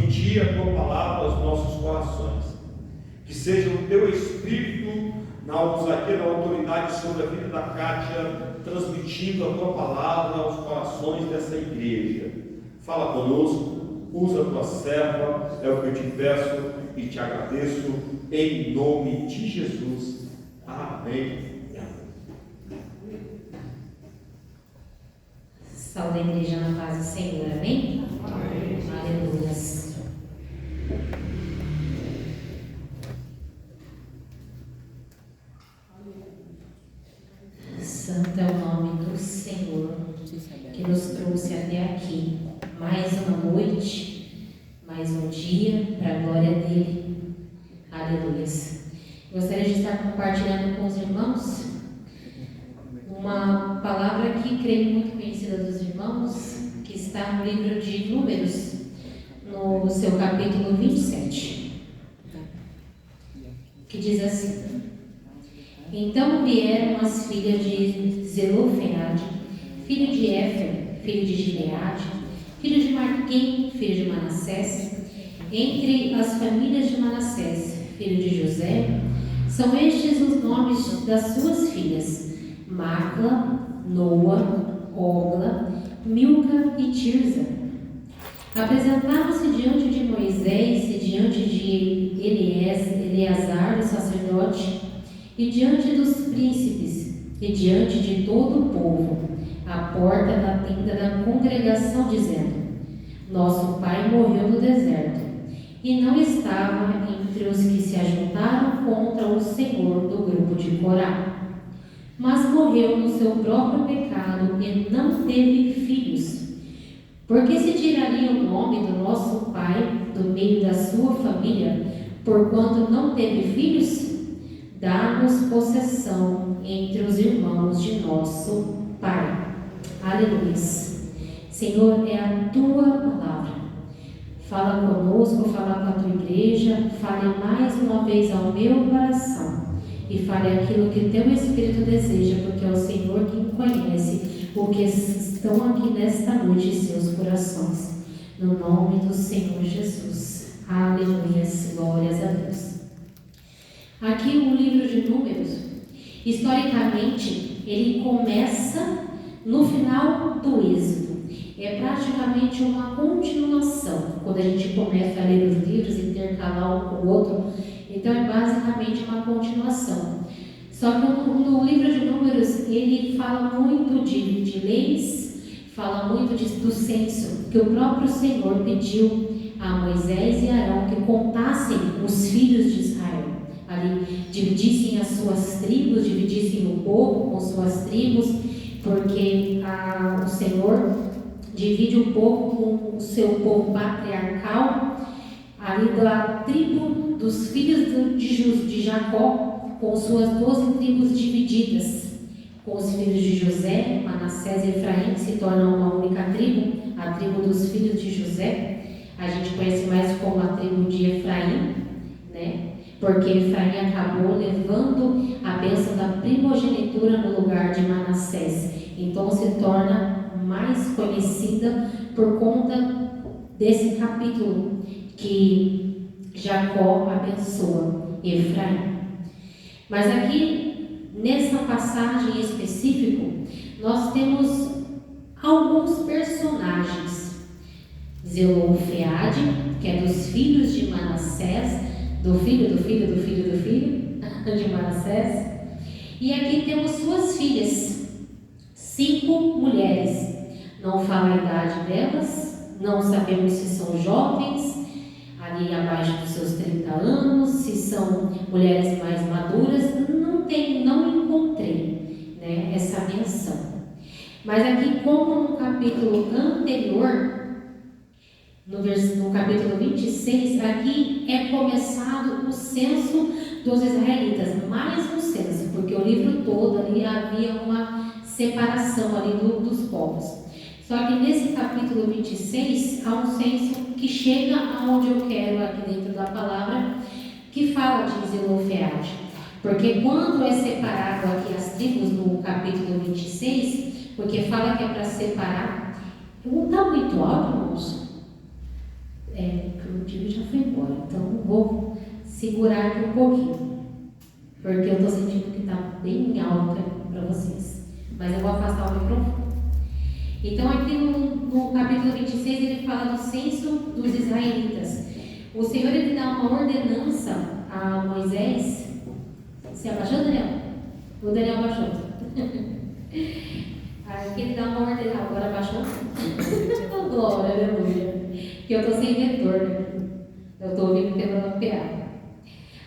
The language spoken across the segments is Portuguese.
transmitir a tua palavra aos nossos corações. Que seja o teu Espírito, aqui na autoridade sobre a vida da Kátia, transmitindo a tua palavra aos corações dessa igreja. Fala conosco, usa a tua serva, é o que eu te peço e te agradeço, em nome de Jesus. Amém. Saúde a igreja na paz do Senhor, amém? Amém. Aleluia. Santo é o nome do Senhor que nos trouxe até aqui. Mais uma noite, mais um dia para a glória dele. Aleluia. Gostaria de estar compartilhando com os irmãos uma palavra que creio muito conhecida dos irmãos, que está no livro de Números, no seu capítulo 27, que diz assim: Então vieram as filhas de Zelofeade, filho de Éfer, filho de Gileade, filho de Marquém, filho de Manassés, entre as famílias de Manassés, filho de José. São estes os nomes das suas filhas: Macla, Noa, Ogla, Milca e Tirza. Apresentaram-se diante de Moisés e diante de Eleazar, o sacerdote, e diante dos príncipes, e diante de todo o povo, à porta da tenda da congregação, dizendo: Nosso pai morreu no deserto, e não estava entre os que se ajuntaram contra o Senhor do grupo de Corá, mas morreu no seu próprio pecado e não teve filhos. Porque se tiraria o nome do nosso pai do meio da sua família, porquanto não teve filhos? Dá-nos possessão entre os irmãos de nosso pai. Aleluia. Senhor, é a tua palavra. Fala conosco, fala com a tua igreja, fale mais uma vez ao meu coração e fale aquilo que teu Espírito deseja, porque é o Senhor quem conhece o que estão aqui nesta noite em seus corações. No nome do Senhor Jesus. Aleluia, glórias a Deus. Aqui o livro de Números, historicamente, ele começa no final do Êxodo. É praticamente uma continuação. Quando a gente começa a ler os livros, intercalar um com o outro, então é basicamente uma continuação. Só que no livro de Números, ele fala muito de leis, fala muito do censo, que o próprio Senhor pediu a Moisés e Arão que contassem os filhos de Israel. Ali, dividissem as suas tribos, dividissem o povo com suas tribos, porque o Senhor divide o povo com o seu povo patriarcal, ali da tribo dos filhos de Jacó, com suas 12 tribos divididas, com os filhos de José, Manassés e Efraim, que se tornam uma única tribo, a tribo dos filhos de José. A gente conhece mais como a tribo de Efraim, né? Porque Efraim acabou levando a bênção da primogenitura no lugar de Manassés. Então se torna mais conhecida por conta desse capítulo que Jacó abençoa Efraim. Mas aqui, nessa passagem em específico, nós temos alguns personagens. Zelofeade, que é dos filhos de Manassés, do filho de Manassés. E aqui temos suas filhas, 5 mulheres. Não fala a idade delas, não sabemos se são jovens, ali abaixo dos seus 30 anos, se são mulheres mais maduras. Não encontrei, né, essa menção. Mas aqui, como no capítulo anterior, no capítulo 26, aqui é começado o censo dos israelitas, mais um censo, porque o livro todo ali havia uma separação ali dos povos. Só que nesse capítulo 26 há um censo que chega aonde eu quero aqui dentro da palavra, que fala de Zelofeade. Porque quando é separado aqui as tribos no capítulo 26, porque fala que é para separar, não está muito alto, irmãos? porque o time já foi embora, então vou segurar aqui um pouquinho, porque eu estou sentindo que está bem alto para vocês, mas eu vou afastar o microfone. Então aqui no capítulo 26 ele fala do censo dos israelitas. O Senhor ele dá uma ordenança a Moisés. Você abaixou, Daniel? O Daniel abaixou. Aqui ele dá uma ordenança. Agora abaixou? Glória, aleluia. Que eu estou sem retorno aqui. Eu estou ouvindo pela PA.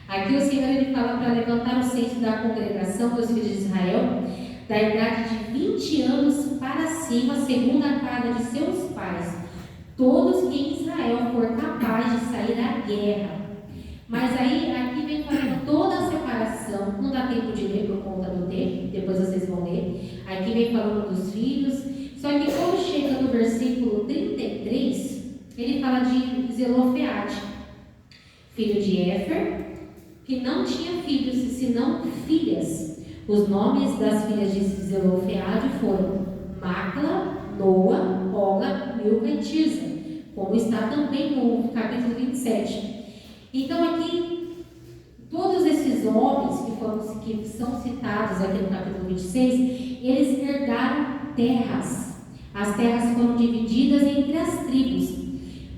Aqui o Senhor ele fala para levantar o censo da congregação dos filhos de Israel, da idade de 20 anos para cima, segundo a casa de seus pais, todos que em Israel for capaz de sair à guerra. Mas aí, aqui vem falando toda a separação, não dá tempo de ler por conta do tempo, depois vocês vão ler. Aqui vem falando dos filhos, só que quando chega no versículo 33, ele fala de Zelofeade, filho de Éfer, que não tinha filhos, senão filhas. Os nomes das filhas de Zelofeade foram Macla, Noa, Ola, Milca e Tirza, como está também no capítulo 27. Então aqui, todos esses homens que são citados aqui no capítulo 26, eles herdaram terras. As terras foram divididas entre as tribos.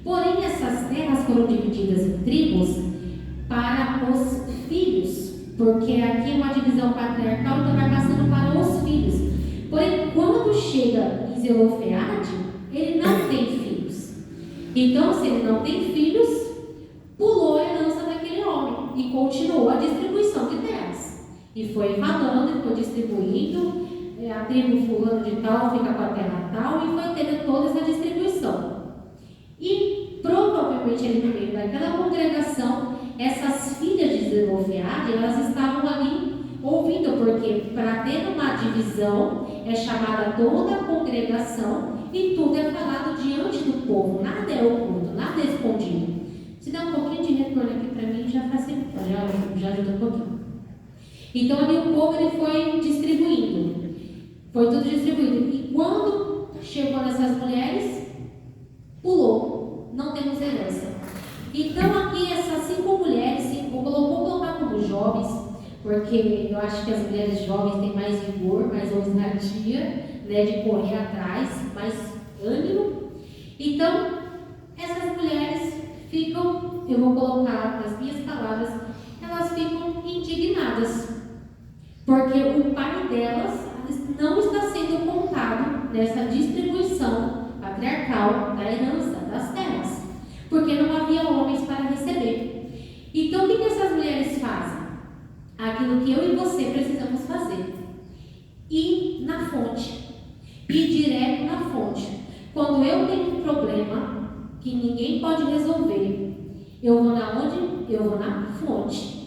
Porém, essas terras foram divididas em tribos para os filhos, porque aqui é uma divisão patriarcal, então vai passando para os filhos. Porém, quando chega em Zelofeade, ele não tem filhos. Então, se ele não tem filhos, pulou a herança daquele homem e continuou a distribuição de terras. E foi falando e foi distribuindo. A tribo fulano de tal fica com a terra tal, e foi tendo toda essa distribuição. E provavelmente ali no meio daquela congregação, essas filhas de Zelofeade, elas estavam ali ouvindo, porque para ter uma divisão é chamada toda a congregação e tudo é falado diante do povo, nada é oculto, nada é escondido. Se dá um pouquinho de retorno aqui para mim, já facilita, já ajuda um pouquinho. Então ali o povo ele foi distribuindo, foi tudo distribuído. E quando chegou nessas mulheres, pulou, não temos herança. Então aqui essas 5 mulheres, vou colocar como jovens, porque eu acho que as mulheres jovens têm mais vigor, mais ousadia, né, de correr atrás, mais ânimo. Então essas mulheres ficam, eu vou colocar nas minhas palavras, elas ficam indignadas, porque o pai delas não está sendo contado nessa distribuição patriarcal da herança das terras, porque não havia homens para receber. Então o que essas mulheres fazem? Aquilo que eu e você precisamos fazer: ir na fonte, ir direto na fonte. Quando eu tenho um problema que ninguém pode resolver, eu vou na onde? Eu vou na fonte.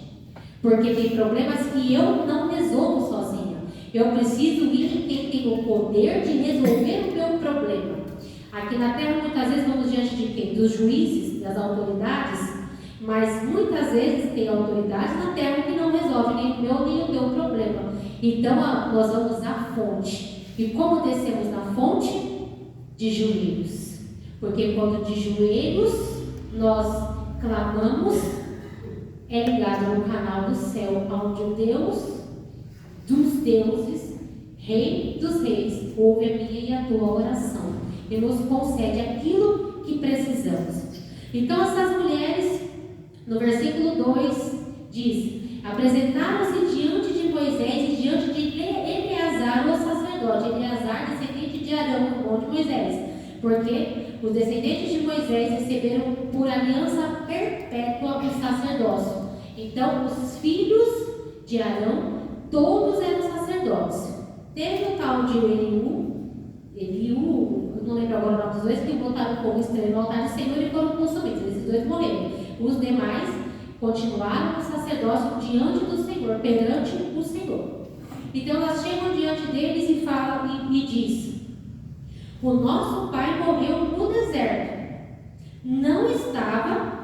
Porque tem problemas que eu não resolvo sozinha. Eu preciso ir em quem tem o poder de resolver o meu problema. Aqui na Terra, muitas vezes, vamos diante de quem? Dos juízes, das autoridades. Mas muitas vezes tem autoridades na Terra que não resolve nem o meu nem o teu problema. Então, nós vamos à fonte. E como descemos na fonte? De joelhos. Porque quando de joelhos nós clamamos, é ligado no canal do céu, onde o Deus dos deuses, Rei dos reis, ouve a minha e a tua oração e nos concede aquilo que precisamos. Então essas mulheres, no versículo 2, diz: apresentaram-se diante de Moisés e diante de Eleazar, o sacerdote. Eleazar, descendente de Arão, irmão de Moisés, porque os descendentes de Moisés receberam por aliança perpétua o sacerdócio. Então os filhos de Arão todos eram sacerdotes. Teve o tal de Eliú, eu não lembro agora o nome dos dois, que botaram fogo estranho no altar do Senhor e foram consumidos. Esses dois morreram. Os demais continuaram no sacerdócio diante do Senhor, perante o Senhor. Então elas chegam diante deles e falam e diz: o nosso pai morreu no deserto. Não estava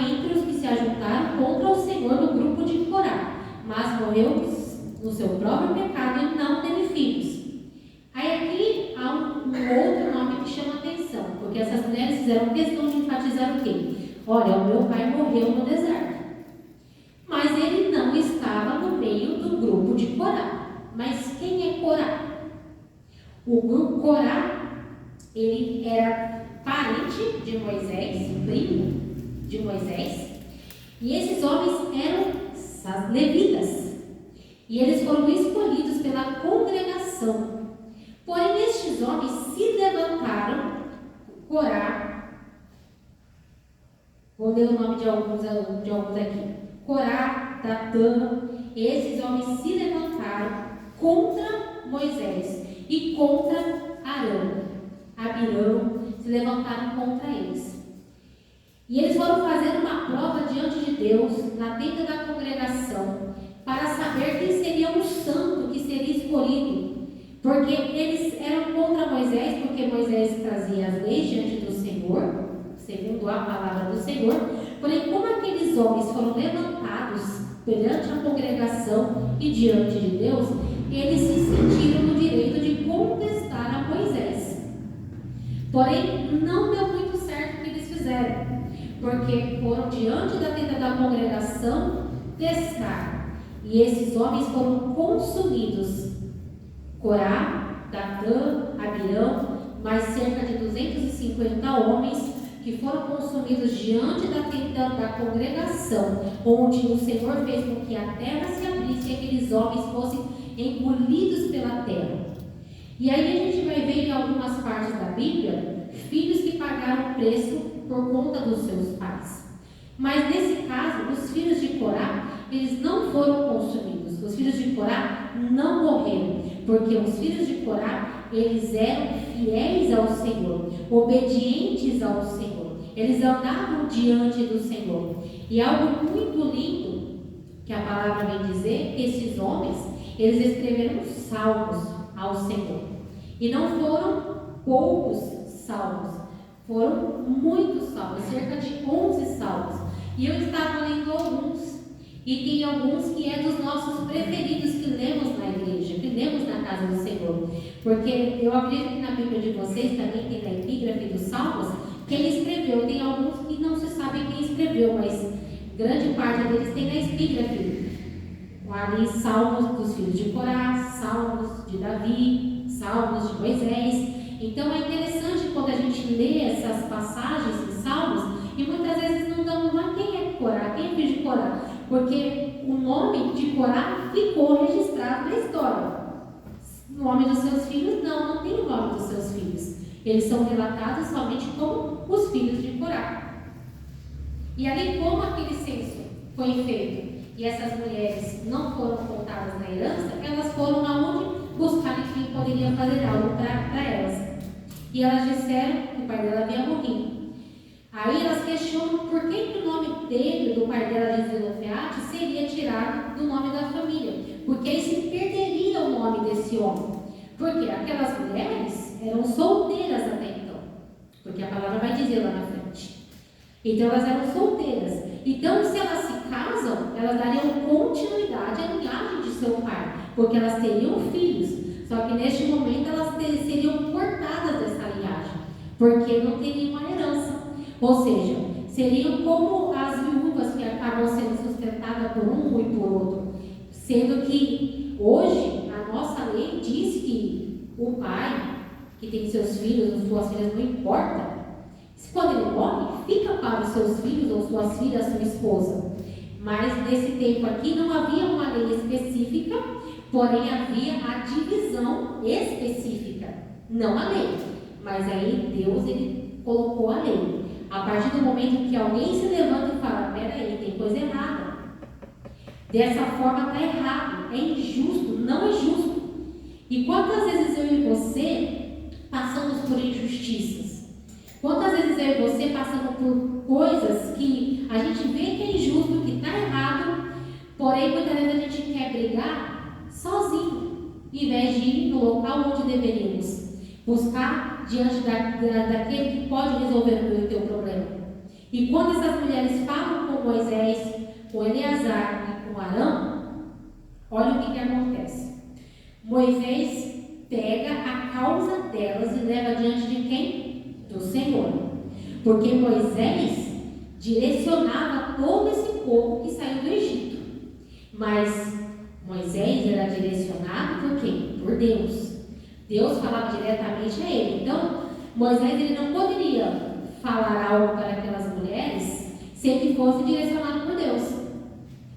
entre os que se ajuntaram contra o Senhor no grupo de Corá, mas morreu no seu próprio pecado e não teve filhos. Aí aqui há um outro nome que chama atenção, porque essas mulheres fizeram questão de enfatizar o quê? Olha, o meu pai morreu no deserto. Mas ele não estava no meio do grupo de Corá. Mas quem é Corá? O grupo Corá, ele era parente de Moisés, primo de Moisés, e esses homens eram levitas, e eles foram escolhidos pela congregação. Porém, estes homens se levantaram, Corá, vou ler o nome de alguns aqui, Corá, Datã, esses homens se levantaram contra Moisés e contra Arão. Abirão se levantaram contra eles. E eles foram fazer uma prova diante de Deus, na tenda da congregação, para saber quem seria o santo que seria escolhido. Porque eles eram contra Moisés, porque Moisés trazia as leis diante do Senhor, segundo a palavra do Senhor. Porém, como aqueles homens foram levantados perante a congregação e diante de Deus, eles se sentiram no direito de contestar a Moisés. Porém, não deu muito certo o que eles fizeram, porque foram diante da tenda da congregação testar, e esses homens foram consumidos. Corá, Datã, Abirão, mais cerca de 250 homens que foram consumidos diante da tenda da congregação, onde o Senhor fez com que a terra se abrisse e aqueles homens fossem engolidos pela terra. E aí a gente vai ver em algumas partes da Bíblia, filhos que pagaram o preço por conta dos seus pais. Mas nesse caso, os filhos de Corá, eles não foram consumidos. Os filhos de Corá não morreram, porque os filhos de Corá, eles eram fiéis ao Senhor, obedientes ao Senhor. Eles andavam diante do Senhor. E algo muito lindo que a palavra vem dizer, que esses homens, eles escreveram salmos ao Senhor. E não foram poucos salmos, foram muitos salmos, cerca de 11 salmos. E eu estava lendo alguns, e tem alguns que é dos nossos preferidos que lemos na igreja, que lemos na casa do Senhor. Porque eu acredito que na Bíblia de vocês também tem na epígrafe dos salmos quem escreveu. Tem alguns que não se sabe quem escreveu, mas grande parte deles tem na epígrafe. Ali, salmos dos filhos de Corá, salmos de Davi, salmos de Moisés. Então é interessante quando a gente lê essas passagens em salmos, e muitas vezes não damos lá quem é Corá, quem é filho de Corá, porque o nome de Corá ficou registrado na história. O nome dos seus filhos não tem o nome dos seus filhos. Eles são relatados somente como os filhos de Corá. E ali, como aquele censo foi feito e essas mulheres não foram contadas na herança, elas foram aonde buscar quem poderia fazer algo para elas. E elas disseram que o pai dela havia morrido. Aí elas questionam por que o nome dele, do pai dela, de Zelofeate, seria tirado do nome da família. Porque aí se perderia o nome desse homem. Porque aquelas mulheres eram solteiras até então. Porque a palavra vai dizer lá na frente. Então elas eram solteiras. Então, se elas se casam, elas dariam continuidade à linhagem de seu pai, porque elas teriam filhos. Só que neste momento elas seriam cortadas dessa linhagem, porque não teriam uma herança. Ou seja, seriam como as viúvas que acabam sendo sustentadas por um e por outro. Sendo que hoje a nossa lei diz que o pai que tem seus filhos ou suas filhas, não importa. Quando ele morre, fica para os seus filhos ou suas filhas, sua esposa. Mas nesse tempo aqui não havia uma lei específica, porém havia a divisão específica. Não a lei, mas aí Deus ele colocou a lei. A partir do momento que alguém se levanta e fala, peraí, tem coisa errada. Dessa forma está errado, é injusto, não é justo. E quantas vezes eu e você passamos por injustiças? Quantas vezes eu e você passamos por coisas que a gente vê que é injusto, que está errado, porém muitas vezes a gente quer brigar sozinho, em vez de ir no local onde deveríamos buscar diante daquele que pode resolver o teu problema. E quando essas mulheres falam com Moisés, com Eleazar e com Arão, olha o que acontece. Moisés pega a causa delas e leva diante de quem? Do Senhor. Porque Moisés direcionava todo esse povo que saiu do Egito. Mas Moisés era direcionado por quem? Por Deus. Deus falava diretamente a ele. Então, Moisés ele não poderia falar algo para aquelas mulheres sem que fosse direcionado por Deus.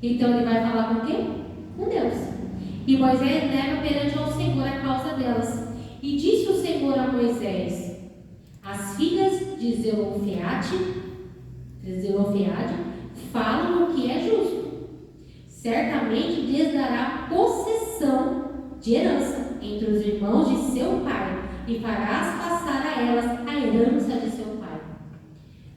Então, ele vai falar com quem? Com Deus. E Moisés leva perante ao Senhor a causa delas. E disse o Senhor a Moisés: as filhas de Zelofeade falam o que é justo. Certamente lhes dará possessão de herança entre os irmãos de seu pai, e farás passar a elas a herança de seu pai.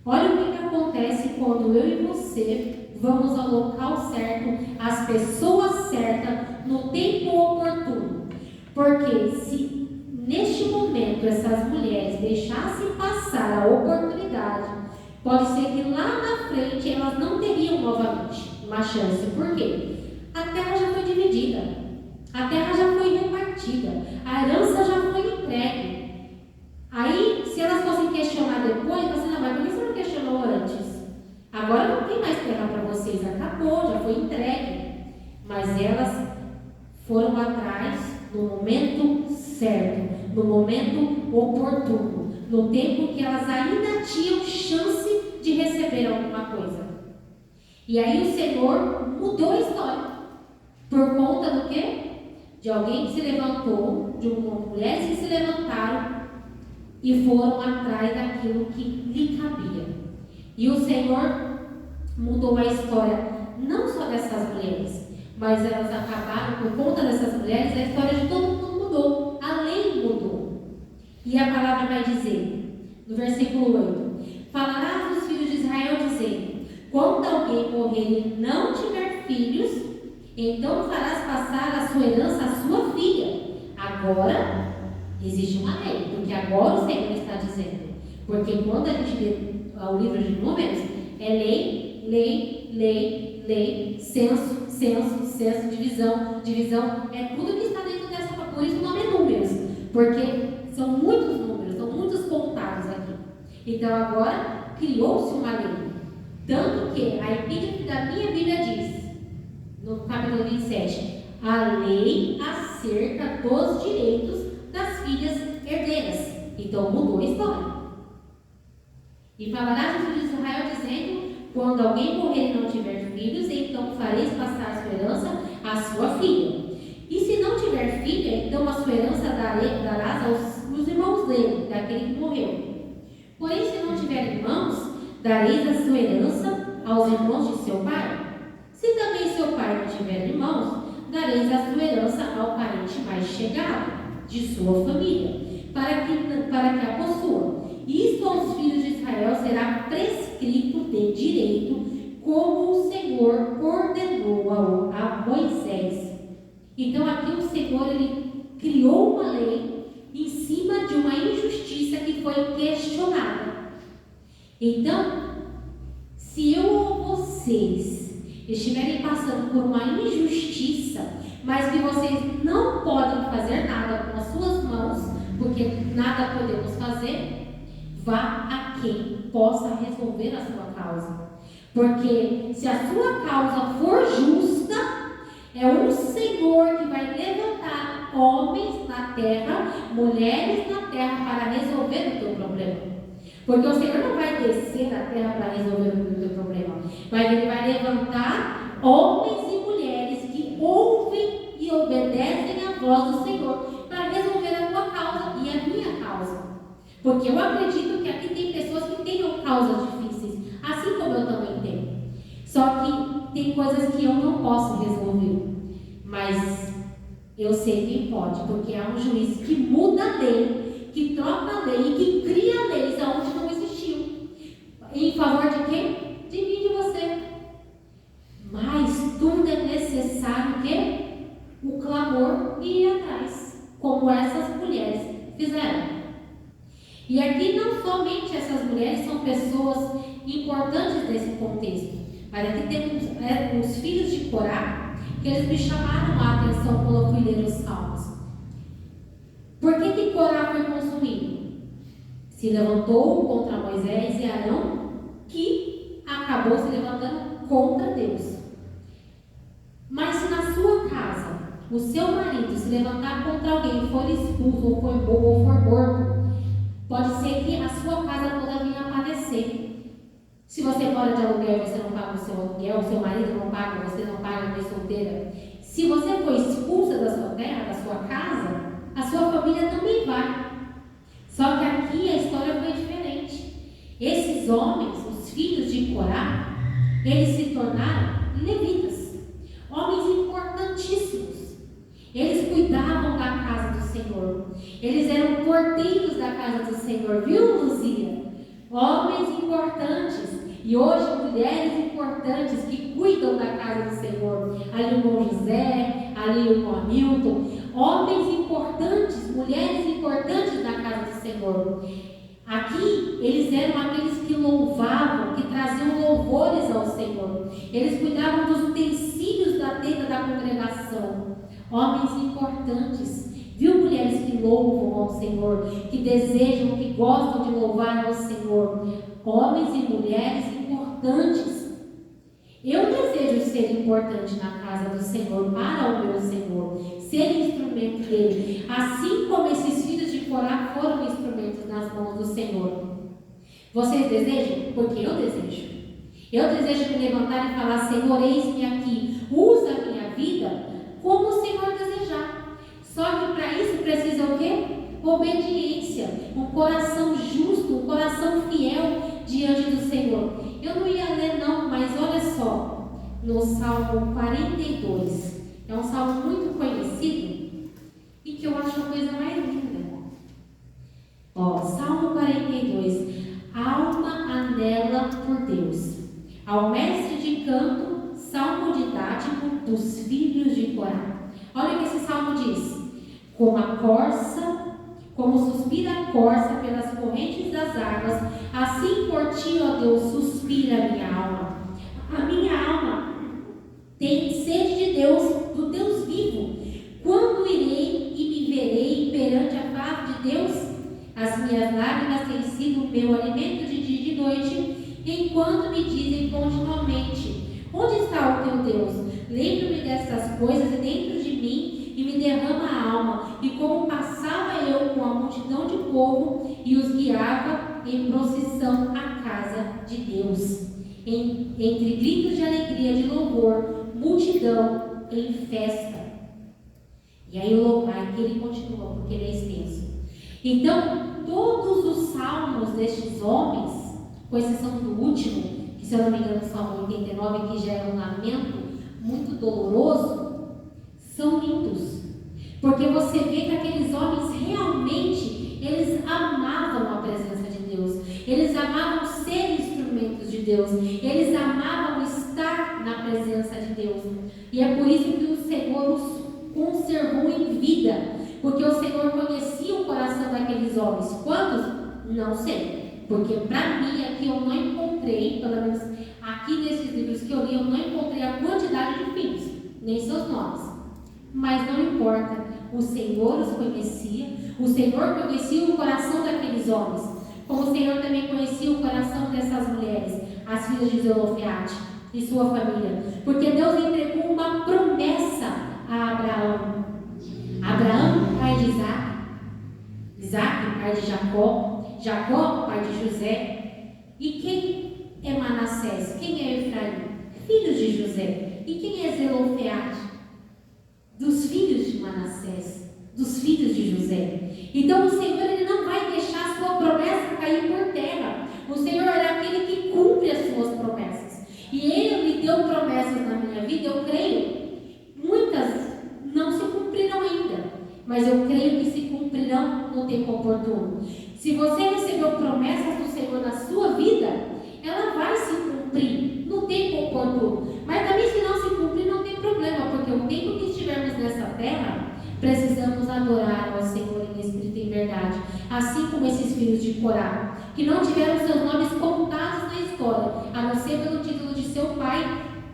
Olha o que acontece quando eu e você vamos ao local certo, às pessoas certas, no tempo oportuno. Porque se neste momento essas mulheres deixassem passar a oportunidade, pode ser que lá na frente elas não teriam novamente uma chance. Por quê? A terra já foi dividida, a terra já foi repartida, a herança já foi entregue. Aí, se elas fossem questionar depois, você não vai, por que você não questionou antes? Agora não tem mais terra para vocês, acabou, já foi entregue. Mas elas foram atrás no momento certo, no momento oportuno, no tempo que elas ainda tinham chance de receber alguma coisa. E aí o Senhor mudou a história. Por conta do quê? De alguém que se levantou, de mulheres que se levantaram e foram atrás daquilo que lhe cabia. E o Senhor mudou a história, não só dessas mulheres, mas elas acabaram, por conta dessas mulheres, a história de todo mundo mudou, a lei mudou. E a palavra vai dizer, no versículo 8: falarás dos filhos de Israel, dizendo: quando alguém morrer e não tiver filhos, então farás passar a sua herança à sua filha. Agora, existe uma lei, porque agora o Senhor está dizendo. Porque quando a gente lê o livro de Números, é lei, lei, lei, lei, censo, censo, censo, divisão, divisão, é tudo que está dentro dessa, por isso o nome é Números, porque são muitos números, são muitos contados aqui. Então agora criou-se uma lei. Tanto que a epígrafe da minha Bíblia diz, no capítulo 27, a lei acerca dos direitos das filhas herdeiras. Então mudou a história. E falarás aos filhos de Israel, dizendo: quando alguém morrer e não tiver filhos, então fareis passar a sua herança à sua filha. E se não tiver filha, então a sua herança darás aos irmãos dele, daquele que morreu. Porém, se não tiver irmãos, dareis a sua herança aos irmãos de seu pai. Se também seu pai não tiver irmãos, dareis a sua herança ao parente mais chegado de sua família, para que a possua. Isto aos filhos de Israel será prescrito de direito, como o Senhor ordenou a Moisés. Então aqui o Senhor ele criou uma lei em cima de uma injustiça que foi questionada. Então, se eu ou vocês estiverem passando por uma injustiça, mas que vocês não podem fazer nada com as suas mãos, porque nada podemos fazer, vá a quem possa resolver a sua causa. Porque se a sua causa for justa, é o Senhor que vai levantar homens na terra, mulheres na terra para resolver o teu problema. Porque o Senhor não vai descer na terra para resolver o teu problema, mas Ele vai levantar homens e mulheres que ouvem e obedecem à voz do Senhor para resolver a tua causa e a minha causa. Porque eu acredito que aqui tem pessoas que tenham causas difíceis, assim como eu também tenho. Só que tem coisas que eu não posso resolver, mas eu sei quem pode, porque há um juiz que muda a lei, que troca a lei e que cria leis onde não existiu. Em favor de quem? De mim e de você. Mas tudo é necessário que o clamor e ir atrás, como essas mulheres fizeram. E aqui não somente essas mulheres são pessoas importantes nesse contexto, mas aqui temos os filhos de Corá, que eles me chamaram a atenção quando eu fui ler os Salmos. Por que Corá foi consumido? Se levantou contra Moisés e Arão levantar contra alguém, for expulso, ou for bobo, ou for morto, pode ser que a sua casa toda venha a padecer. Se você mora de aluguel e você não paga o seu aluguel, o seu marido não paga, você não paga, mãe solteira. Se você for expulsa da sua terra, da sua casa, a sua família também vai. Só que aqui a história foi diferente. Esses homens, os filhos de Corá, eles se tornaram levitas, homens importantíssimos. Eles cuidavam da casa do Senhor. Eles eram porteiros da casa do Senhor, viu, Luzia? Homens importantes. E hoje mulheres importantes que cuidam da casa do Senhor. Ali o irmão José, ali o irmão Hamilton. Homens importantes, mulheres importantes da casa do Senhor. Aqui eles eram aqueles que louvavam, que traziam louvores ao Senhor. Eles cuidavam dos utensílios da tenda da congregação. Homens importantes. Viu, mulheres que louvam ao Senhor, que desejam, que gostam de louvar ao Senhor. Homens e mulheres importantes. Eu desejo ser importante na casa do Senhor, para o meu Senhor, ser instrumento dele, assim como esses filhos de Corá foram instrumentos nas mãos do Senhor. Vocês desejam? Porque eu desejo. Eu desejo me levantar e falar: Senhor, eis-me aqui, usa a minha vida como o Senhor desejar. Só que para isso precisa o quê? Obediência, um coração justo, um coração fiel diante do Senhor. Eu não ia ler não, mas olha só, no Salmo 42, é um salmo muito conhecido e que eu acho a coisa mais linda. Ó, Salmo 42, alma anela por Deus. Ao mestre de canto, salmo didático dos filhos de Corá. Olha o que esse salmo diz: como a corça, como suspira a corça pelas correntes das águas, assim por ti, ó Deus, suspira a minha alma. A minha alma tem sede de Deus, do Deus vivo. Quando irei e me verei perante a face de Deus? As minhas lágrimas têm sido o meu alimento de dia e de noite, enquanto me dizem continuamente: onde está o teu Deus? Lembro-me dessas coisas e dentro de mim e me derrama a alma, e como passava eu com a multidão de povo e os guiava em procissão à casa de Deus, entre gritos de alegria, de louvor, multidão em festa. E aí o louvor, aqui ele continua, porque ele é extenso. Então, todos os salmos destes homens, com exceção do último, que se eu não me engano, o Salmo 89, que já é um lamento muito doloroso, são lindos, porque você vê que aqueles homens realmente, eles amavam a presença de Deus, eles amavam ser instrumentos de Deus, eles amavam estar na presença de Deus, e é por isso que o Senhor os conservou em vida, porque o Senhor conhecia o coração daqueles homens. Quantos? Não sei, porque para mim aqui eu não encontrei, pelo menos aqui nesses livros que eu li, eu não encontrei a quantidade de filhos, nem seus nomes. Mas não importa, o Senhor os conhecia, o Senhor conhecia o coração daqueles homens, como o Senhor também conhecia o coração dessas mulheres, as filhas de Zelofeate e sua família, porque Deus entregou uma promessa a Abraão. Abraão, pai de Isaac, Isaac, pai de Jacó, Jacó, pai de José. E quem é Manassés? Quem é Efraim? Filhos de José. E quem é Zelofeate? Dos filhos de Manassés, dos filhos de José. Então o Senhor, ele não vai deixar a sua promessa cair por terra. O Senhor é aquele que cumpre as suas promessas. E Ele me deu promessas na minha vida, eu creio. Muitas não se cumpriram ainda, mas eu creio que se cumprirão no tempo oportuno. Se você recebeu promessas do Senhor na sua vida, ela vai se cumprir no tempo oportuno. Mas também, se não se cumprir, não tem problema, porque o tempo que estivermos nessa terra, precisamos adorar ao Senhor em espírito e em verdade, assim como esses filhos de Corá, que não tiveram seus nomes contados na história, a não ser pelo título de seu pai,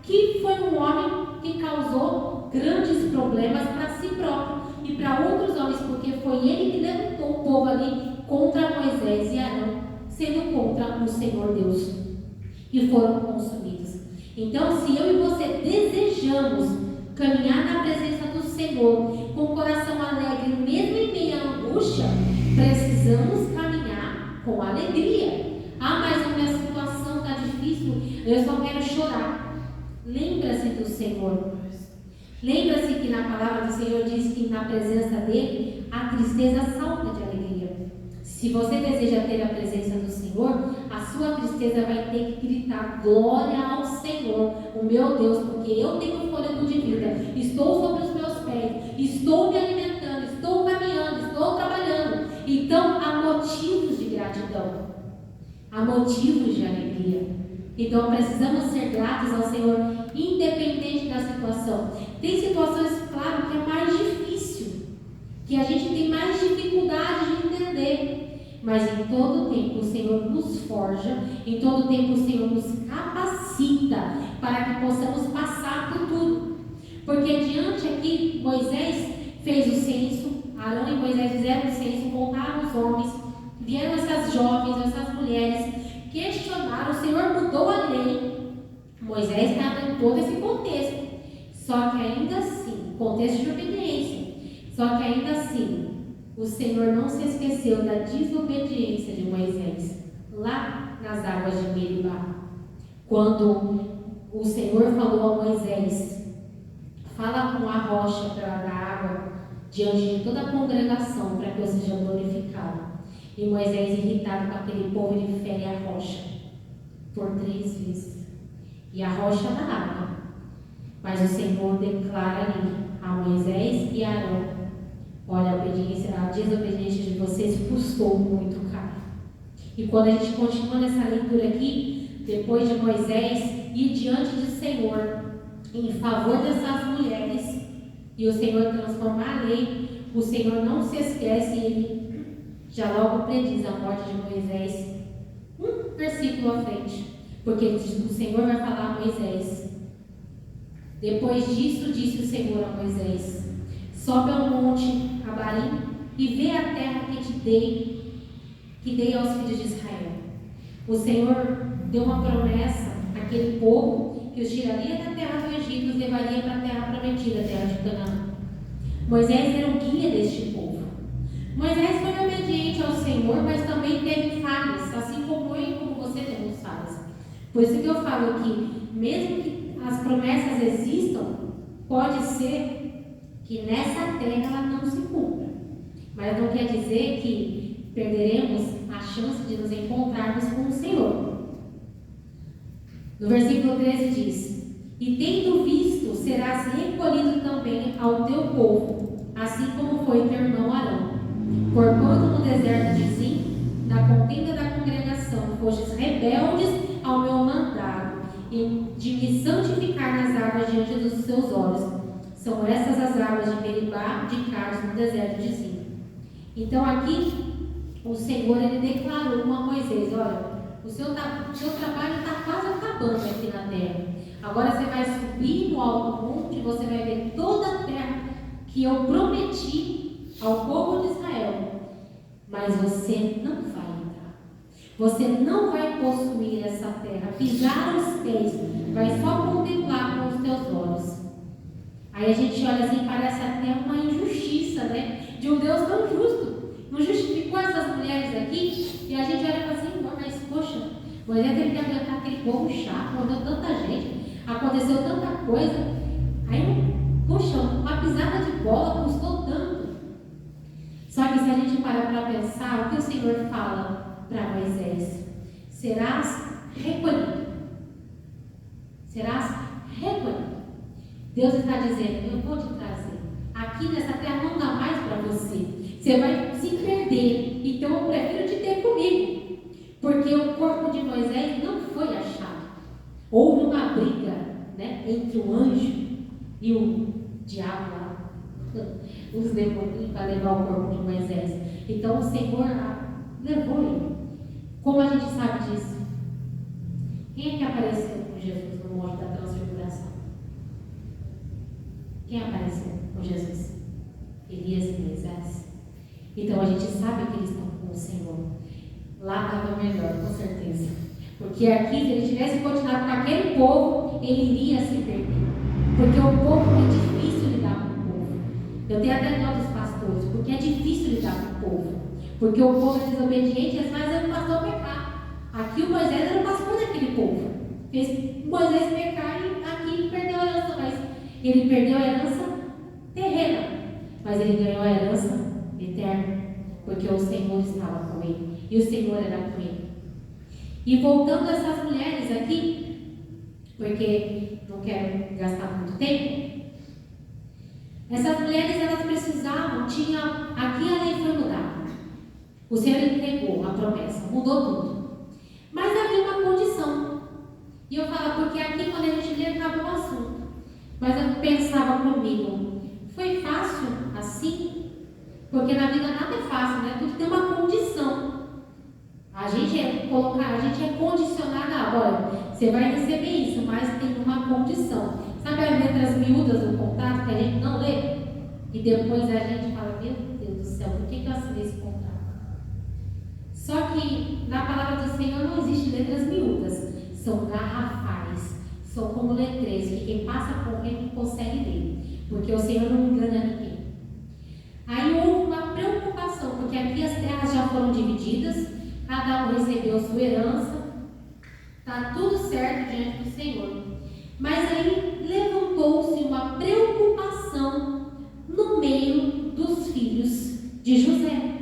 que foi um homem que causou grandes problemas para si próprio e para outros homens, porque foi ele que levantou o povo ali contra Moisés e Arão, sendo contra o Senhor Deus, e foram consumidos. Então, se eu e você desejamos caminhar na presença do Senhor, com o coração alegre, mesmo em meio à angústia, precisamos caminhar com alegria. Ah, mas a minha situação está difícil, eu só quero chorar. Lembra-se do Senhor. Lembra-se que na palavra do Senhor diz que na presença dele a tristeza salta de alegria. Se você deseja ter a presença do Senhor, a sua tristeza vai ter que gritar glória ao Senhor, o meu Deus, porque eu tenho fôlego de vida, estou sobre os meus pés, estou me alimentando, estou caminhando, estou trabalhando. Então há motivos de gratidão, há motivos de alegria. Então precisamos ser gratos ao Senhor, independente da situação. Tem situações, claro, que é mais difícil, que a gente tem mais dificuldade de entender. Mas em todo tempo o Senhor nos forja, em todo tempo o Senhor nos capacita para que possamos passar por tudo. Porque diante aqui, Moisés fez o censo, Arão e Moisés fizeram o censo, contaram os homens, vieram essas jovens, essas mulheres, questionaram, o Senhor mudou a lei. Moisés estava em todo esse contexto, só que ainda assim, contexto de obediência, só que ainda assim, o Senhor não se esqueceu da desobediência de Moisés, lá nas águas de Meribá. Quando o Senhor falou a Moisés, fala com a rocha para dar água diante de toda a congregação para que eu seja glorificado. E Moisés, irritado com aquele povo, ele fere a rocha por 3 vezes. E a rocha dá água. Mas o Senhor declara ali a Moisés e a Arão: olha, a desobediência de vocês custou muito caro. E quando a gente continua nessa leitura aqui, depois de Moisés ir diante do Senhor em favor dessas mulheres, e o Senhor transformar a lei, o Senhor não se esquece, ele já logo prediz a morte de Moisés, um versículo à frente, porque o Senhor vai falar a Moisés: depois disso disse o Senhor a Moisés: sobe ao monte Abarim e vê a terra que dei aos filhos de Israel. O Senhor deu uma promessa àquele povo que os tiraria da terra do Egito e os levaria para a terra prometida, a terra de Canaã. Moisés era o guia deste povo. Moisés foi obediente ao Senhor, mas também teve falhas, assim como eu e como você temos falhas. Por isso que eu falo que, mesmo que as promessas existam, pode ser que nessa terra ela não se cumpra. Mas não quer dizer que perderemos a chance de nos encontrarmos com o Senhor. No versículo 13 diz: e tendo visto, serás recolhido também ao teu povo, assim como foi teu irmão Arão. Porquanto no deserto de Zim, na contenda da congregação, fostes rebeldes ao meu mandado, e de me santificar nas águas diante dos seus olhos. São essas as águas de Meribá, de Cádiz, no deserto de Zim. Então aqui, o Senhor, ele declarou a Moisés: olha, o seu trabalho está quase acabando aqui na terra. Agora você vai subir no alto monte, você vai ver toda a terra que eu prometi ao povo de Israel. Mas você não vai entrar. Você não vai possuir essa terra, pisar os pés, vai só contemplar com os teus olhos. Aí a gente olha assim, parece até uma injustiça, né? De um Deus tão justo. Não justificou essas mulheres aqui, e a gente olha e fala assim: mas poxa, Moisés teve que aguentar aquele povo chato, morreu tanta gente, aconteceu tanta coisa. Aí, poxa, uma pisada de bola custou tanto. Só que se a gente parar para pensar, o que o Senhor fala para Moisés? Serás recolhido. Serás recolhido. Deus está dizendo: eu vou te trazer. Aqui nessa terra não dá mais para você. Você vai se perder. Então eu prefiro te ter comigo. Porque o corpo de Moisés não foi achado. Houve uma briga, né, entre o anjo e o diabo lá, os demônios, para levar o corpo de Moisés. Então o Senhor levou ele. Como a gente sabe disso? Quem é que apareceu com Jesus no monte da transfiguração? Quem apareceu com Jesus? Elias e Moisés. Então a gente sabe que eles estão com o Senhor. Lá estava melhor, com certeza. Porque aqui, se ele tivesse continuado com aquele povo, ele iria se perder. Porque o povo é difícil lidar com o povo. Eu tenho até dó dos pastores, porque é difícil lidar com o povo. Porque o povo é desobediente, eles fazem o pastor pecar. Aqui o Moisés era o pastor daquele povo. Fez Moisés pecar e aqui ele perdeu a herança, mas ele perdeu a herança terrena. Mas ele ganhou a herança eterna, porque o Senhor estava com ele. E o Senhor era com ele. E voltando a essas mulheres aqui, porque não quero gastar muito tempo, essas mulheres, elas precisavam, aqui a lei foi mudada. O Senhor entregou a promessa, mudou tudo. Mas havia uma condição. E eu falo, porque aqui quando a gente lê, acabou o assunto. Mas eu pensava comigo, foi fácil assim? Porque na vida nada é fácil, né? Tudo tem uma condição. A gente é condicionado agora. Você vai receber isso, mas tem uma condição. Sabe as letras miúdas do contrato que a gente não lê? E depois a gente fala, meu Deus do céu, por que eu assinei esse contrato? Só que na palavra do Senhor não existe letras miúdas. São garrafais. São como letreiros que quem passa por ele não consegue ler. Porque o Senhor não engana ninguém. Aí houve uma preocupação, porque aqui as terras já foram divididas, cada um recebeu sua herança, está tudo certo diante do Senhor. Mas aí levantou-se uma preocupação no meio dos filhos de José,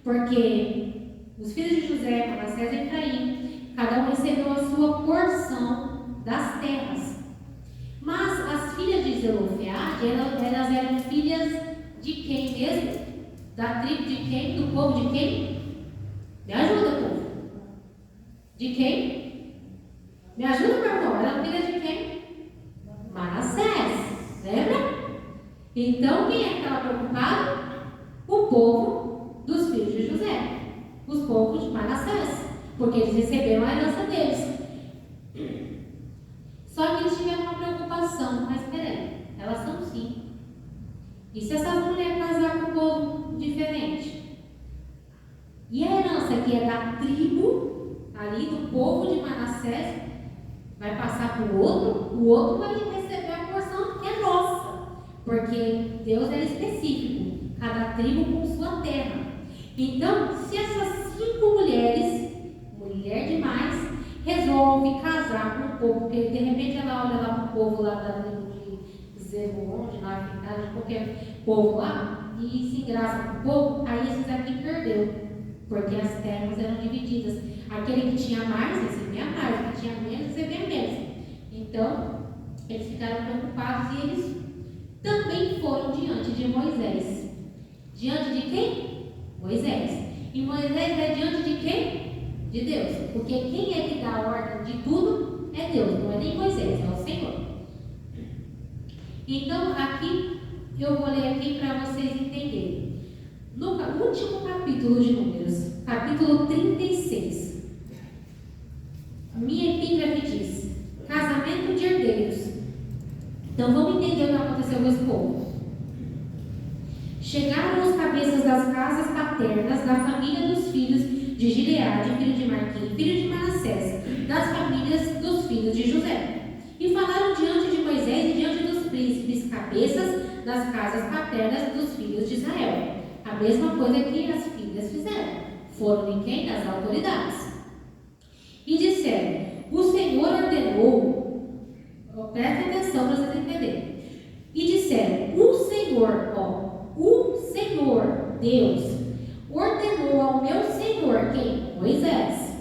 porque os filhos de José, Manassés e Efraim, cada um recebeu a sua porção das terras. Mas as filhas de Zelofeade, elas eram filhas de quem mesmo? Da tribo de quem? Do povo de quem? Me ajuda, povo. De quem? Me ajuda, meu irmão. Eram filhas de quem? Manassés. Lembra? Então, quem é que estava preocupado? O povo dos filhos de José. Os povos de Manassés. Porque eles receberam a herança deles. Só que eles tiveram uma preocupação. Mas peraí, elas são sim. E se essas mulheres casar com um povo diferente? E a herança que é da tribo, ali do povo de Manassés, vai passar para o outro vai receber a porção que é nossa. Porque Deus é específico, cada tribo com sua terra. Então, se essas 5 mulheres, mulher demais, resolve casar com o povo, porque de repente ela olha lá para o povo lá da tribo de Zebulon, de Naphtali, de qualquer povo lá, e se engraça com o povo, aí esses aqui perdeu. Porque as terras eram divididas. Aquele que tinha mais, recebia mais. O que tinha menos, recebia menos. Então, eles ficaram preocupados e eles também foram diante de Moisés. Diante de quem? Moisés. E Moisés é diante de quem? De Deus. Porque quem é que dá a ordem de tudo é Deus, não é nem Moisés, é o Senhor. Então, aqui, eu vou ler aqui para vocês entenderem. No último capítulo de Números, capítulo 36, a minha epígrafe diz: casamento de herdeiros. Então vamos entender o que aconteceu com esse povo. Chegaram os cabeças das casas paternas da família dos filhos de Gileade, filho de Marquim, filho de Manassés, das famílias dos filhos de José. E falaram diante de Moisés e diante dos príncipes, cabeças das casas paternas dos filhos de Israel. A mesma coisa que as filhas fizeram. Foram em quem? Das autoridades. E disseram: o Senhor ordenou, presta atenção para vocês entenderem. E disseram: o Senhor, Deus, ordenou ao meu Senhor, quem? Moisés,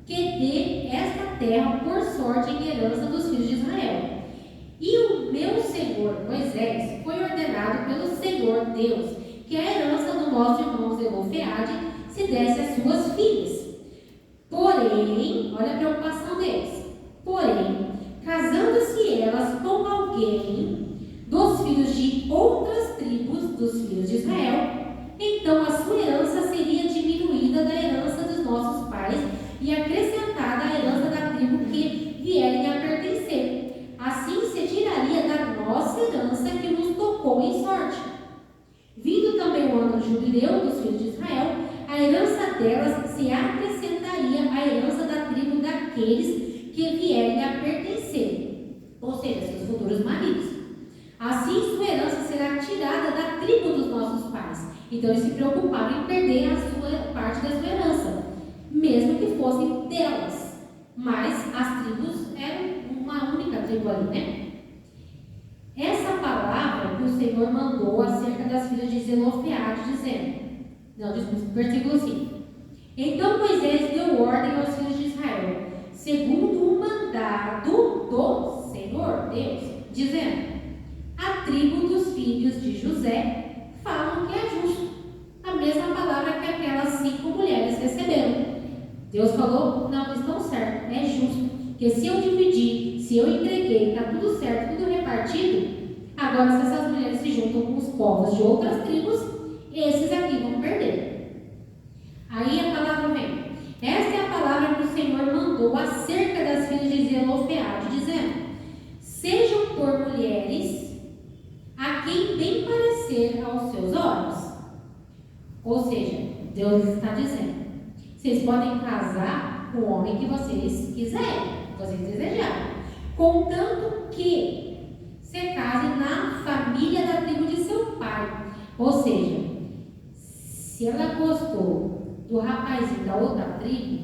que dê esta terra por sorte em herança dos filhos de Israel. E o meu Senhor, Moisés, foi ordenado pelo Senhor, Deus, que a herança do nosso irmão Zelofeade se desse às suas filhas. Porém, olha a preocupação deles. Porém, casando-se elas com alguém dos filhos de outras tribos dos filhos de Israel, então a sua herança seria diminuída da herança dos nossos pais e acrescentada à herança da tribo que vierem a pertencer. Assim se tiraria da nossa herança que nos tocou em sorte. Vindo também o ano de jubileu dos filhos de Israel, a herança delas se acrescentaria à herança da tribo daqueles que vierem a pertencer, ou seja, seus futuros maridos. Assim sua herança será tirada da tribo dos nossos pais. Então eles se preocuparam em perder a sua parte da sua herança, mesmo que fossem delas. Mas as tribos eram uma única tribo ali, né? Essa palavra que o Senhor mandou acerca das filhas de Zelofeade, dizendo, versículo 5. Então Moisés deu ordem aos filhos de Israel, segundo o mandado do Senhor Deus, dizendo: a tribo dos filhos de José falam que é justo, a mesma palavra que aquelas 5 mulheres receberam. Deus falou: não, estão certo, é justo, porque se eu dividir, se eu entreguei, está tudo certo, tudo repartido, agora se essas mulheres se juntam com os povos de outras tribos, esses aqui vão perder. Aí a palavra vem. Esta é a palavra que o Senhor mandou acerca das filhas de Zelofeade, dizendo: sejam por mulheres a quem bem parecer aos seus olhos. Ou seja, Deus está dizendo: vocês podem casar com o homem que vocês quiserem, que vocês desejarem, contanto que se case na família da tribo de seu pai. Ou seja, se ela gostou do rapazinho da outra tribo,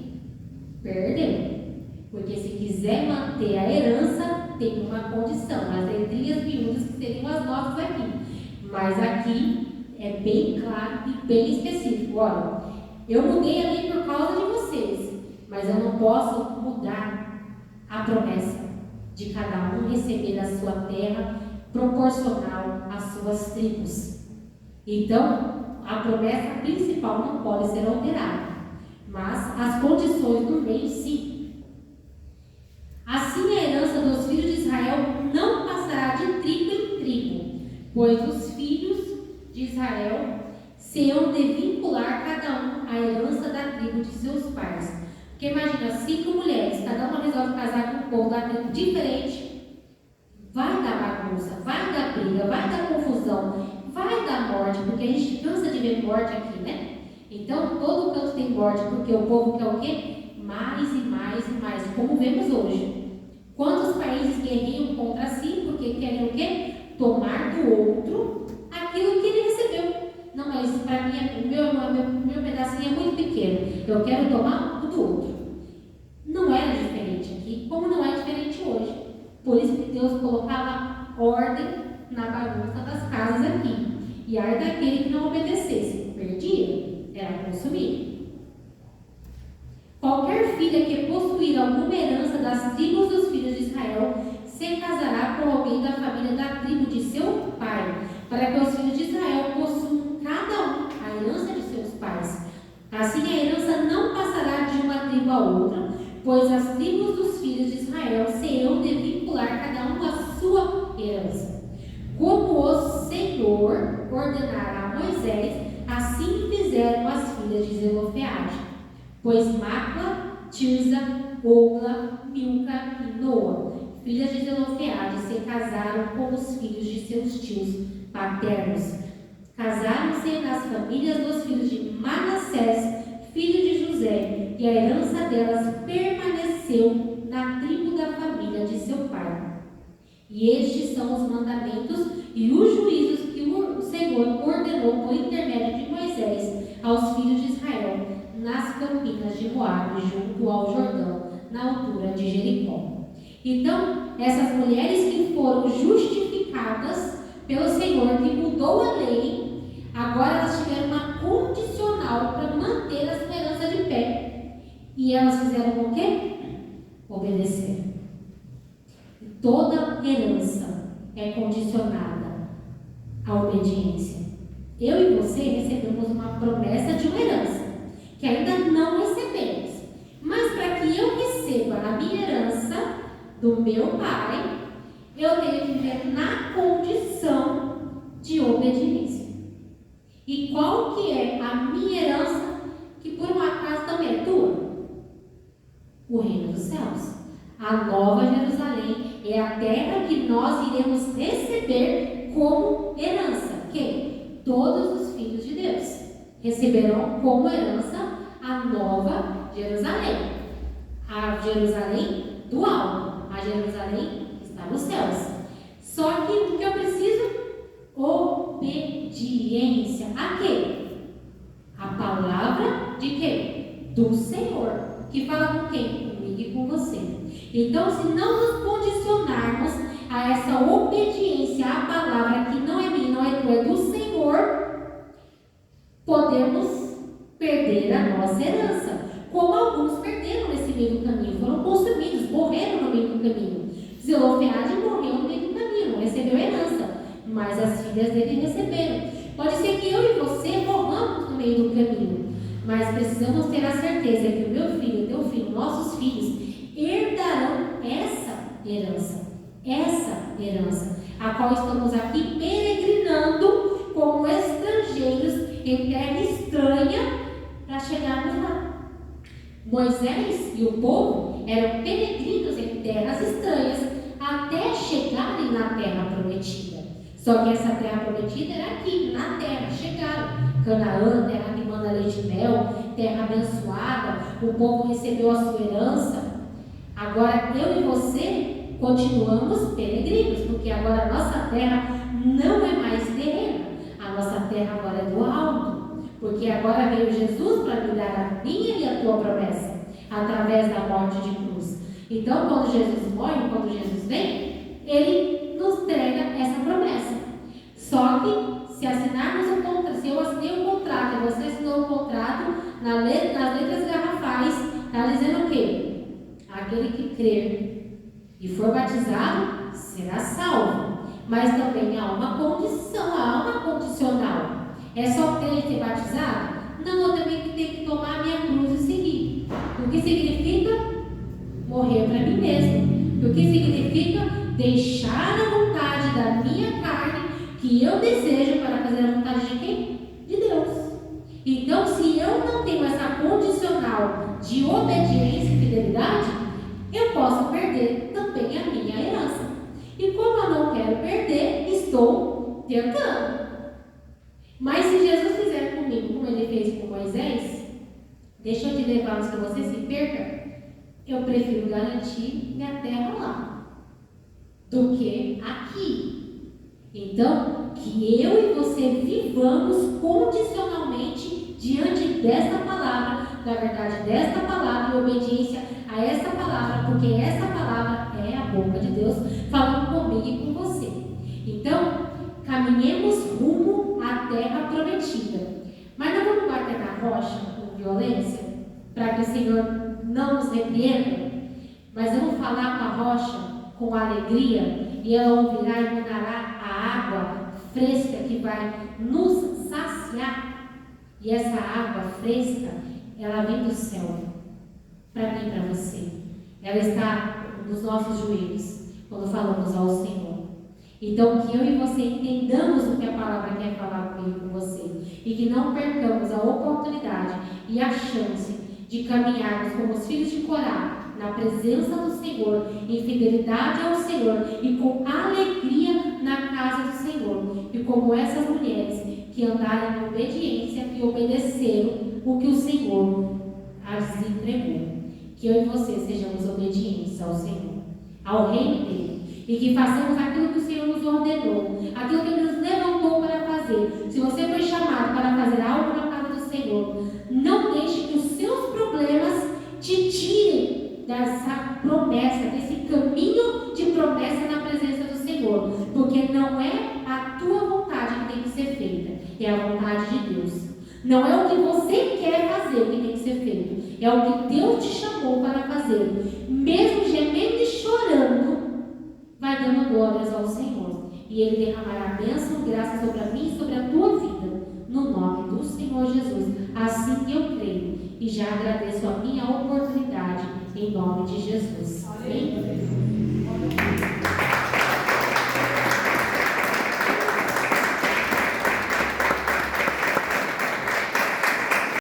perdeu. Porque se quiser manter a herança, tem uma condição, as letrinhas miúdas que seriam as nossas aqui. Mas aqui é bem claro e bem específico. Olha, eu mudei a lei por causa de vocês, mas eu não posso mudar a promessa de cada um receber a sua terra proporcional às suas tribos. Então, a promessa principal não pode ser alterada, mas as condições do meio sim. Assim a herança dos filhos de Israel não passará de tribo em tribo, pois os filhos de Israel se hão de vincular cada um à herança da tribo de seus pais. Porque imagina, 5 mulheres, cada uma resolve casar com um povo da tribo diferente, vai dar bagunça, vai dar briga, vai dar confusão, vai dar morte, porque a gente cansa de ver morte aqui, né? Então, todo canto tem morte, porque o povo quer o quê? Mais e mais e mais, como vemos hoje. Quantos países guerreiam contra si, porque querem o quê? Tomar do outro aquilo que ele recebeu. Não, mas para mim, meu pedacinho é muito pequeno, eu quero tomar o do outro. Não era diferente aqui, como não é diferente hoje. Por isso que Deus colocava ordem na bagunça das casas aqui. E ai daquele que não obedecesse, perdia, era consumido. Qualquer filha que possuir alguma herança das tribos dos filhos de Israel se casará com alguém da família da tribo de seu pai, para que os filhos de Israel possuam cada um a herança de seus pais. Assim a herança não passará de uma tribo a outra, pois as tribos dos filhos de Israel se hão de vincular cada um a sua herança. Como o Senhor ordenara a Moisés, assim fizeram as filhas de Zelofeade. Pois Macla, Tirza, Ogla, Milca e Noa, filhas de Zelofeade, se casaram com os filhos de seus tios paternos. Casaram-se nas famílias dos filhos de Manassés, filho de José, e a herança delas permaneceu na tribo da família de seu pai. E estes são os mandamentos e os juízos que o Senhor ordenou por intermédio de Moisés aos filhos de Israel, nas campinas de Moabe, junto ao Jordão, na altura de Jericó. Então, essas mulheres que foram justificadas pelo Senhor, que mudou a lei, agora elas tiveram uma condicional para manter a sua herança de pé. E elas fizeram o quê? Obedecer. Toda herança é condicionada à obediência. Eu e você recebemos uma promessa de uma herança, que ainda não recebemos. Mas para que eu receba a minha herança do meu pai, eu tenho que viver na condição de obediência. E qual que é a minha herança, que por um acaso também é tua? O reino dos céus. A nova Jerusalém é a terra que nós iremos receber como herança. Quem? Todos os filhos de Deus receberão como herança a nova Jerusalém. A Jerusalém do alto, a Jerusalém que está nos céus. Só que o que eu preciso obediência. A quê? A palavra de quem? Do Senhor. Que fala com quem? Comigo e com você. Então, se não nos condicionarmos a essa obediência à palavra que não é minha, não é tua, é do Senhor, podemos perder a nossa herança. Como alguns perderam nesse meio do caminho, foram consumidos, morreram no meio do caminho. Zelofeade morreu no meio do caminho, não recebeu herança, mas as filhas dele receberam. Pode ser que eu e você morramos no meio do caminho, mas precisamos ter a certeza que o meu filho, o teu filho, nossos filhos herdarão essa herança, a qual estamos aqui peregrinando como estrangeiros em terra estranha para chegarmos lá. Moisés e o povo eram peregrinos em terras estranhas até chegarem na terra prometida. Só que essa terra prometida era aqui, na terra. Chegaram. Canaã, terra que manda leite e mel, terra abençoada, o povo recebeu a sua herança. Agora eu e você continuamos peregrinos, porque agora a nossa terra não é mais terrena. A nossa terra agora é do alto. Porque agora veio Jesus para me dar a minha e a tua promessa, através da morte de cruz. Então, quando Jesus morre, quando Jesus vem, Ele nos entrega essa promessa. Só que, se assinarmos o contrato, se eu assinei o contrato, e você assinou o contrato, nas letras garrafais, está dizendo o quê? Aquele que crer e for batizado, será salvo. Mas também há uma condição, há uma condicional. É só ter e ser batizado? Não, eu também tenho que tomar a minha cruz e seguir. O que significa? Morrer para mim mesmo. O que significa? Deixar a vontade da minha carne, que eu desejo, para fazer a vontade de quem? De Deus. Então, se eu não tenho essa condicional de obediência e fidelidade, eu posso perder também a minha herança. E como eu não quero perder, estou tentando. Mas se Jesus fizer comigo como Ele fez com Moisés, deixa eu te levar antes que você se perca, eu prefiro garantir minha terra lá do que aqui. Então, que eu e você vivamos condicionalmente diante desta palavra, da verdade desta palavra e obediência a esta palavra, porque essa palavra é a boca de Deus falando comigo e com você. Então, caminhemos rumo à terra prometida. Mas não vamos bater na rocha com violência, para que o Senhor não nos repreenda, mas vamos falar com a rocha com alegria, e ela ouvirá e mandará a água fresca que vai nos saciar. E essa água fresca, ela vem do céu, para mim e para você. Ela está nos nossos joelhos, quando falamos ao Senhor. Então, que eu e você entendamos o que a palavra quer falar comigo e com você, e que não percamos a oportunidade e a chance de caminharmos como os filhos de Corá, na presença do Senhor, em fidelidade ao Senhor e com alegria na casa do Senhor, e como essas mulheres que andaram em obediência e obedeceram o que o Senhor as entregou. Que eu e você sejamos obedientes ao Senhor, ao reino dele, e que façamos aquilo que o Senhor nos ordenou, aquilo que Ele nos levantou para fazer. Se você foi chamado para fazer algo na casa do Senhor, não deixe que os seus problemas te tirem dessa promessa, desse caminho de promessa na presença do Senhor, porque não é a tua vontade que tem que ser feita, é a vontade de Deus. Não é o que você quer fazer que tem que ser feito, é o que Deus te chamou para fazer. Mesmo gemendo e chorando, vai dando glórias ao Senhor, e Ele derramará bênção e graça sobre a mim e sobre a tua vida, no nome do Senhor Jesus. Assim eu creio e já agradeço a minha oportunidade, em nome de Jesus. Amém?